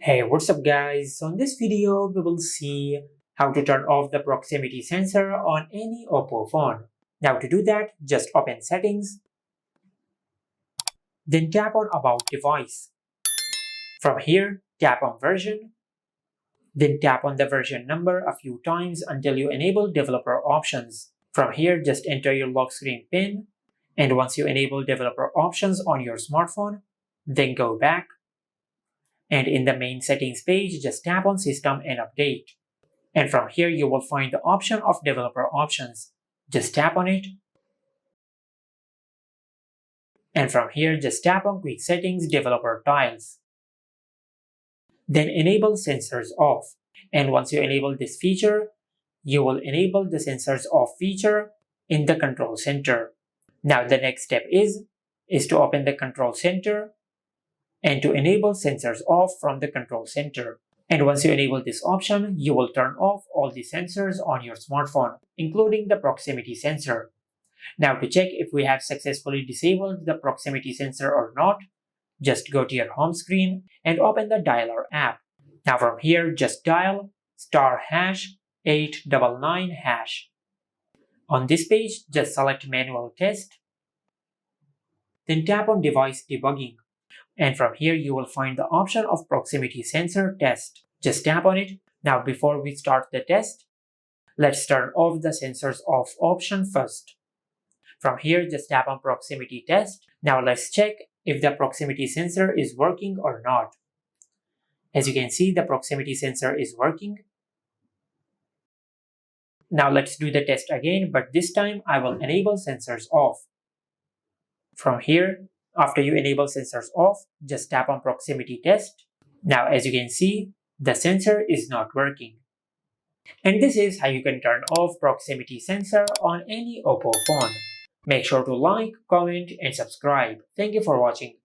Hey, what's up guys? So in this video, we will see how to turn off the proximity sensor on any Oppo phone. Now to do that, just open settings, then tap on about device. From here, tap on version, then tap on the version number a few times until you enable developer options. From here, just enter your lock screen pin, and once you enable developer options on your smartphone, then go back, and in the main settings page, just tap on system and update. And from here, you will find the option of developer options. Just tap on it. And from here, just tap on quick settings developer tiles. Then enable sensors off. And once you enable this feature, you will enable the sensors off feature in the control center. Now the next step is to open the control center and to enable sensors off from the control center. And once you enable this option, you will turn off all the sensors on your smartphone, including the proximity sensor. Now to check if we have successfully disabled the proximity sensor or not, just go to your home screen and open the dialer app. Now from here, just dial *#899#. On this page, just select manual test, then tap on device debugging. And from here, you will find the option of proximity sensor test. Just tap on it. Now before we start the test, let's turn off the sensors off option first. From here, just tap on proximity test. Now let's check if the proximity sensor is working or not. As you can see, the proximity sensor is working. Now let's do the test again, but this time I will enable sensors off. From here, after you enable sensors off, just tap on proximity test. Now as you can see, the sensor is not working. And this is how you can turn off proximity sensor on any Oppo phone. Make sure to like, comment and subscribe. Thank you for watching.